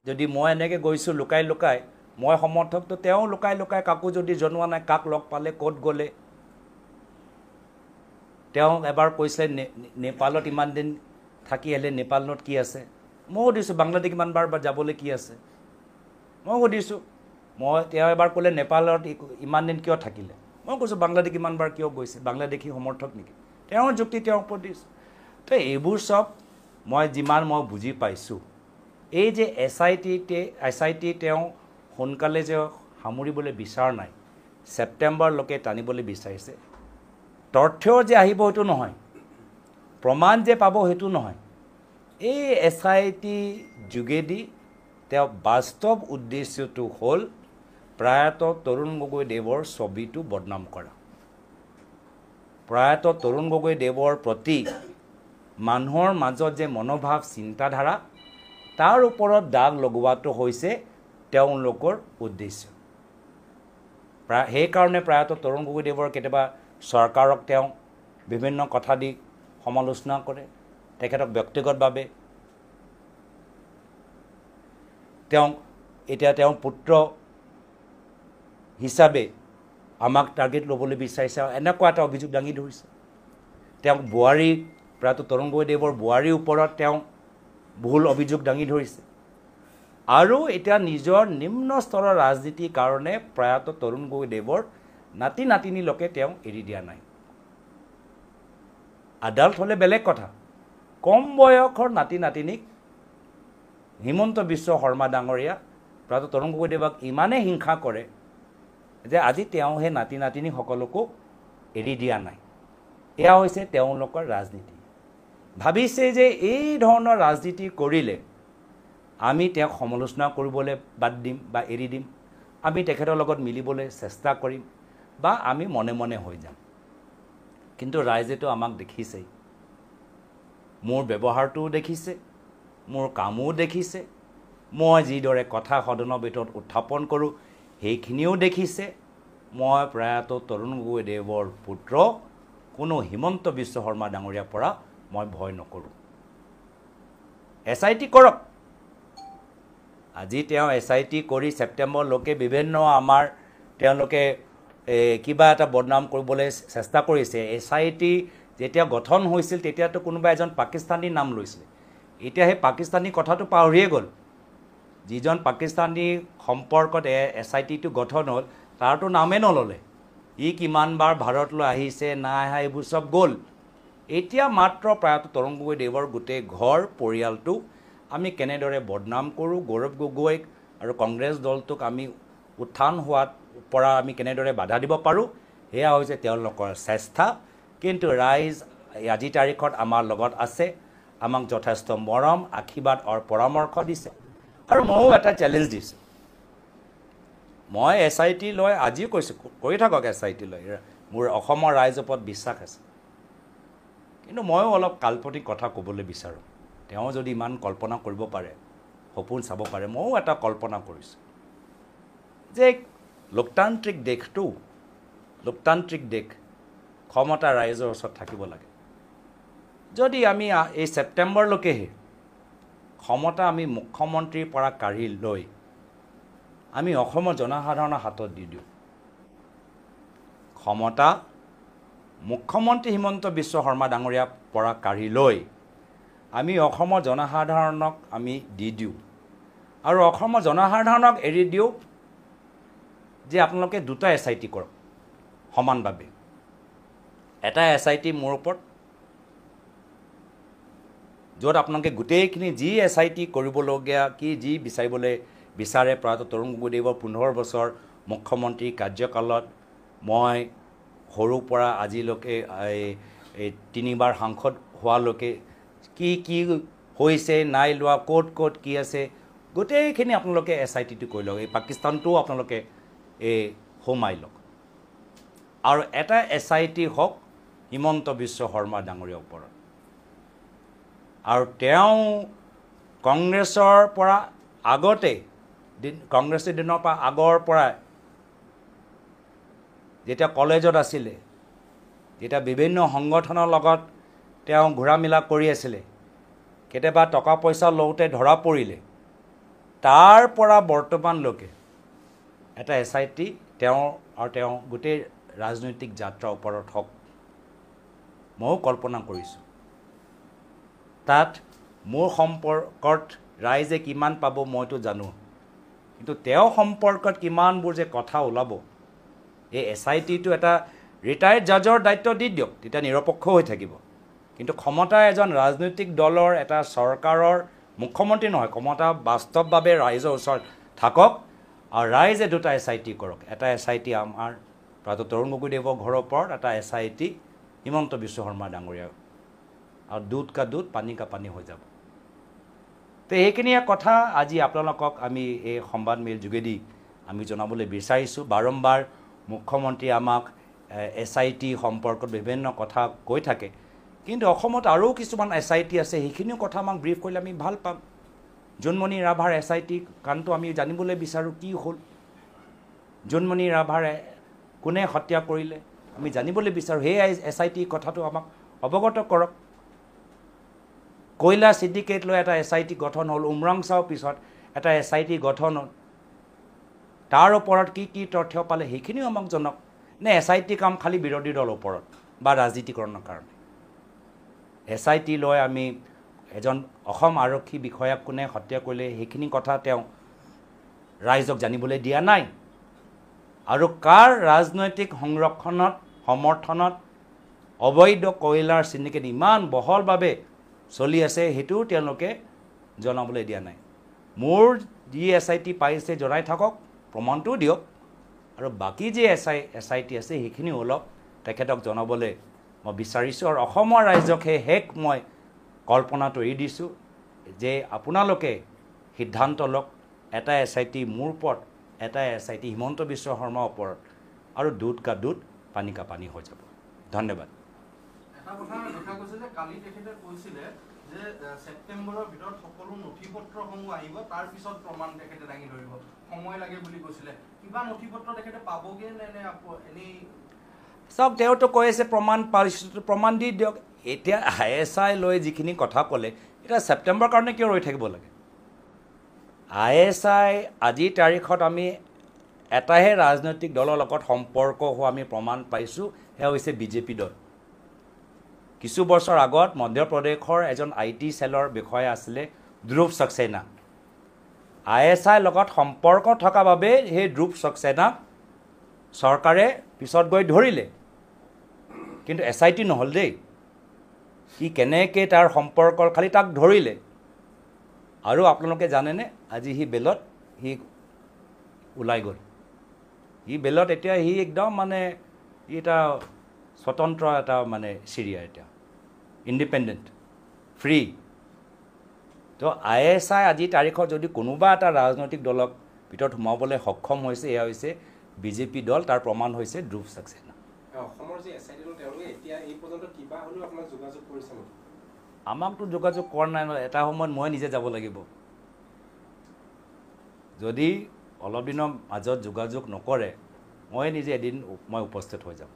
যদি মই এনেকৈ গৈছোঁ লুকাই লুকাই মই সমৰ্থকটো তেওঁ লুকাই লুকাই কাকো যদি জনোৱা নাই কাক লগ পালে ক'ত গ'লে তেওঁ এবাৰ কৈছিলে নেপালত ইমান দিন থাকি আহিলে নেপালত কি আছে মই সুধিছোঁ বাংলাদেশ কিমানবাৰ যাবলৈ কি আছে মই সুধিছোঁ মই তেওঁ এবাৰ ক'লে নেপালত ইমান দিন কিয় থাকিলে মই কৈছোঁ বাংলাদেশ কিমানবাৰ কিয় গৈছে বাংলাদেশী সমৰ্থক নেকি তেওঁৰ যুক্তি তেওঁৰ ওপৰত দিছোঁ তো এইবোৰ চব মই যিমান মই বুজি পাইছোঁ এই যে এছ আই টি তেওঁ সোনকালে যে সামৰিবলৈ বিচৰা নাই ছেপ্টেম্বৰলৈকে টানিবলৈ বিচাৰিছে তথ্য যে আহিব সেইটো নহয় প্ৰমাণ যে পাব সেইটো নহয় এই এছ আই টি যোগেদি তেওঁ বাস্তৱ উদ্দেশ্যটো হ'ল প্ৰয়াত তৰুণ গগৈদেৱৰ ছবিটো বদনাম কৰা প্ৰয়াত তৰুণ গগৈদেৱৰ প্ৰতি মানুহৰ মাজত যে মনোভাৱ চিন্তাধাৰা তাৰ ওপৰত দাগ লগোৱাটো হৈছে তেওঁলোকৰ উদ্দেশ্য সেইকাৰণে প্ৰয়াত তৰুণ গগৈদেৱৰ কেতিয়াবা চৰকাৰক তেওঁ বিভিন্ন কথা দি সমালোচনা কৰে তেখেতক ব্যক্তিগতভাৱে তেওঁ এতিয়া তেওঁ পুত্ৰ হিচাপে আমাক টাৰ্গেট ল'বলৈ বিচাৰিছে এনেকুৱা এটা অভিযোগ দাঙি ধৰিছে তেওঁ বোৱাৰী প্ৰয়াত তৰুণ গগৈদেৱৰ বোৱাৰীৰ ওপৰত তেওঁ ভুল অভিযোগ দাঙি ধৰিছে আৰু এতিয়া নিজৰ নিম্ন স্তৰৰ ৰাজনীতিৰ কাৰণে প্ৰয়াত তৰুণ গগৈদেৱৰ নাতি নাতিনীলৈকে তেওঁ এৰি দিয়া নাই আদালত হ'লে বেলেগ কথা কম বয়সৰ নাতি নাতিনীক হিমন্ত বিশ্ব শৰ্মা ডাঙৰীয়া প্ৰয়াত তৰুণ গগৈদেৱক ইমানেই হিংসা কৰে যে আজি তেওঁ সেই নাতি নাতিনীসকলকো এৰি দিয়া নাই এয়া হৈছে তেওঁলোকৰ ৰাজনীতি ভাবিছে যে এই ধৰণৰ ৰাজনীতি কৰিলে আমি তেওঁক সমালোচনা কৰিবলৈ বাদ দিম বা এৰি দিম আমি তেখেতৰ লগত মিলিবলৈ চেষ্টা কৰিম বা আমি মনে মনে হৈ যাম কিন্তু ৰাইজেতো আমাক দেখিছেই মোৰ ব্যৱহাৰটোও দেখিছে মোৰ কামো দেখিছে মই যিদৰে কথা সদনৰ ভিতৰত উত্থাপন কৰোঁ সেইখিনিও দেখিছে মই প্ৰয়াত তৰুণ গগৈদেৱৰ পুত্ৰ কোনো হিমন্ত বিশ্ব শৰ্মা ডাঙৰীয়াৰ পৰা মই ভয় নকৰোঁ এছ আই টি কৰক আজি তেওঁ এছ আই টি কৰি ছেপ্টেম্বৰলৈকে বিভিন্ন আমাৰ তেওঁলোকে কিবা এটা বদনাম কৰিবলৈ চেষ্টা কৰিছে এছ আই টি যেতিয়া গঠন হৈছিল তেতিয়াতো কোনোবা এজন পাকিস্তানী নাম লৈছিলে এতিয়া সেই পাকিস্তানী কথাটো পাহৰিয়ে গ'ল যিজন পাকিস্তানী সম্পৰ্কত এছ আই টিটো গঠন হ'ল তাৰতো নামেই নল'লে ই কিমানবাৰ ভাৰতলৈ আহিছে নাই আহা এইবোৰ চব গ'ল এতিয়া মাত্ৰ প্ৰয়াত তৰুণ গগৈদেৱৰ গোটেই ঘৰ পৰিয়ালটো আমি কেনেদৰে বদনাম কৰোঁ গৌৰৱ গগৈক আৰু কংগ্ৰেছ দলটোক আমি উত্থান হোৱাত পৰা আমি কেনেদৰে বাধা দিব পাৰোঁ সেয়া হৈছে তেওঁলোকৰ চেষ্টা কিন্তু ৰাইজ আজি তাৰিখত আমাৰ লগত আছে আমাক যথেষ্ট মৰম আশীৰ্বাদ আৰু পৰামৰ্শ দিছে আৰু ময়ো এটা চেলেঞ্জ দিছোঁ মই এছ আই টি লৈ আজিও কৈছোঁ কৰি থাকক এছ আই টি লৈ মোৰ অসমৰ ৰাইজৰ ওপৰত বিশ্বাস আছে কিন্তু ময়ো অলপ কাল্পনিক কথা ক'বলৈ বিচাৰোঁ তেওঁ যদি ইমান কল্পনা কৰিব পাৰে সপোন চাব পাৰে ময়ো এটা কল্পনা কৰিছোঁ যে লোকতান্ত্ৰিক দেশটো লোকতান্ত্ৰিক দেশ ক্ষমতা ৰাইজৰ ওচৰত থাকিব লাগে যদি আমি এই ছেপ্টেম্বৰলৈকেহে ক্ষমতা আমি মুখ্যমন্ত্ৰীৰ পৰা কাঢ়ি লৈ আমি অসমৰ জনসাধাৰণৰ হাতত দি দিওঁ ক্ষমতা মুখ্যমন্ত্ৰী হিমন্ত বিশ্ব শৰ্মা ডাঙৰীয়াৰ পৰা কাঢ়ি লৈ আমি অসমৰ জনসাধাৰণক আমি দি দিওঁ আৰু অসমৰ জনসাধাৰণক এৰি দিওঁ যে আপোনালোকে দুটা এছ আই টি কৰক সমানভাৱে এটা এছ আই টি মোৰ ওপৰত য'ত আপোনালোকে গোটেইখিনি যি এছ আই টি কৰিবলগীয়া কি যি বিচাৰিবলৈ বিচাৰে প্ৰয়াত তৰুণ গগৈদেৱৰ 15 বছৰ মুখ্যমন্ত্ৰী কাৰ্যকালত মই সৰুৰ পৰা আজিলৈকে এই 3বাৰ সাংসদ হোৱালৈকে কি কি হৈছে নাই লোৱা ক'ত ক'ত কি আছে গোটেইখিনি আপোনালোকে এছ আই টিটো কৰি লওক এই পাকিস্তানটোও আপোনালোকে এই সোমাই লওক আৰু এটা এছ আই টি হওক হিমন্ত বিশ্ব শৰ্মা ডাঙৰীয়াৰ ওপৰত আৰু তেওঁ কংগ্ৰেছৰ পৰা আগতে কংগ্ৰেছৰ দিনৰ পৰা আগৰ পৰা যেতিয়া কলেজত আছিলে যেতিয়া বিভিন্ন সংগঠনৰ লগত তেওঁ ঘূৰা মিলা কৰি আছিলে কেতিয়াবা টকা পইচা লওঁতে ধৰা পৰিলে তাৰ পৰা বৰ্তমানলৈকে এটা SIT তেওঁ গোটেই ৰাজনৈতিক যাত্ৰাৰ ওপৰত হওক ময়ো কল্পনা কৰিছোঁ তাত মোৰ সম্পৰ্কত ৰাইজে কিমান পাব মইতো জানো কিন্তু তেওঁ সম্পৰ্কত কিমানবোৰ যে কথা ওলাব এই SITটো এটা ৰিটায়াৰ্ড জাজৰ দায়িত্ব দি দিয়ক তেতিয়া নিৰপেক্ষ হৈ থাকিব কিন্তু ক্ষমতা এজন ৰাজনৈতিক দলৰ এটা চৰকাৰৰ মুখ্যমন্ত্ৰী নহয় ক্ষমতা বাস্তৱভাৱে ৰাইজৰ ওচৰত থাকক আৰু ৰাইজে দুটা SIT কৰক এটা SIT আমাৰ প্ৰাত তৰুণ গগৈদেৱৰ ঘৰৰ ওপৰত এটা SIT হিমন্ত বিশ্ব শৰ্মা ডাঙৰীয়া আৰু দুধ কা দুধ পানী কা পানী হৈ যাব তো এইখিনিয়ে কথা আজি আপোনালোকক আমি এই সংবাদমেল যোগেদি আমি জনাবলৈ বিচাৰিছোঁ বাৰম্বাৰ মুখ্যমন্ত্ৰী আমাক SIT সম্পৰ্কত বিভিন্ন কথা কৈ থাকে কিন্তু অসমত আৰু কিছুমান SIT আছে সেইখিনিও কথা আমাক ব্ৰিফ কৰিলে আমি ভাল পাম জোনমণি ৰাভাৰ SIT কাৰণটো আমি জানিবলৈ বিচাৰোঁ কি হ'ল জোনমণি ৰাভাৰ কোনে হত্যা কৰিলে আমি জানিবলৈ বিচাৰোঁ সেই SIT কথাটো আমাক অৱগত কৰক কয়লা সিন্ডিকেট লৈ এটা SIT গঠন হ'ল উমৰাংচাও পিছত এটা SIT গঠন হ'ল তাৰ ওপৰত কি তথ্য পালে সেইখিনিও আমাক জনাওক নে SIT কাম খালি বিৰোধী দলৰ ওপৰত বা ৰাজনীতিকৰণৰ কাৰণে SIT লৈ আমি এজন অসম আৰক্ষী বিষয়াক কোনে হত্যা কৰিলে সেইখিনি কথা তেওঁ ৰাইজক জানিবলৈ দিয়া নাই আৰু কাৰ ৰাজনৈতিক সংৰক্ষণত সমৰ্থনত অবৈধ কয়লাৰ সিন্ডিকেট ইমান বহলভাৱে চলি আছে সেইটোও তেওঁলোকে জনাবলৈ দিয়া নাই মোৰ যি SIT পাইছে জনাই থাকক প্ৰমাণটোও দিয়ক আৰু বাকী যে SIT আছে সেইখিনি অলপ তেখেতক জনাবলৈ মই বিচাৰিছোঁ আৰু অসমৰ ৰাইজক শেষ মই কল্পনাটো এৰি দিছোঁ যে আপোনালোকে সিদ্ধান্ত লওক এটা SIT মোৰ ওপৰত এটা SIT হিমন্ত বিশ্ব শৰ্মাৰ ওপৰত আৰু দুধ কা দুধ পানী কা পানী হৈ যাব ধন্যবাদ এটা কথা দেখা গৈছে যে কালি তেখেতে কৈছিলে যে সেপ্টেম্বৰৰ ভিতৰত সকলো নথিপত্ৰসমূহ আহিব তাৰ পিছত প্ৰমাণ তেখেতে দাঙি ধৰিব সময় লাগে বুলি কৈছিলে কিবা নথিপত্ৰ তেখেতে পাবগে নে এনেই সব তেওঁতো কৈ আছে প্ৰমাণ দি দিয়ক এতিয়া ISI লৈ যিখিনি কথা ক'লে এটা ছেপ্টেম্বৰ কাৰণে কিয় ৰৈ থাকিব লাগে ISI আজিৰ তাৰিখত আমি এটাহে ৰাজনৈতিক দলৰ লগত সম্পৰ্ক হোৱা আমি প্ৰমাণ পাইছোঁ সেয়া হৈছে BJP দল কিছু বছৰ আগত মধ্যপ্ৰদেশৰ এজন IT চেলৰ বিষয়া আছিলে ধ্ৰুৱ সাক্সেনা ISI লগত সম্পৰ্ক থকা বাবে সেই ধ্ৰুৱ সাক্সেনা চৰকাৰে পিছত গৈ ধৰিলে কিন্তু SIT নহ'ল দেই কি কেনেকৈ তাৰ সম্পৰ্কৰ খালি তাক ধৰিলে আৰু আপোনালোকে জানেনে আজি সি বেলত সি ওলাই গ'ল সি বেলত এতিয়া সি একদম মানে এটা স্বতন্ত্ৰ এটা মানে চিৰিয়া এতিয়া ইণ্ডিপেণ্ডেণ্ট ফ্ৰী তো ISI আজিৰ তাৰিখত যদি কোনোবা এটা ৰাজনৈতিক দলক ভিতৰত সোমাবলৈ সক্ষম হৈছে এয়া হৈছে BJP দল তাৰ প্ৰমাণ হৈছে ধ্ৰুৱ সাক্সেনা অসমৰ যে SIT দল তেওঁলোকে এতিয়া এই পৰ্যন্ত কিবা হ'লেও আপোনাক যোগাযোগ কৰিছে নেকি আমাকতো যোগাযোগ কৰা নাই এটা সময়ত মই নিজে যাব লাগিব যদি অলপ দিনৰ মাজত যোগাযোগ নকৰে মই নিজে এদিন মই উপস্থিত হৈ যাম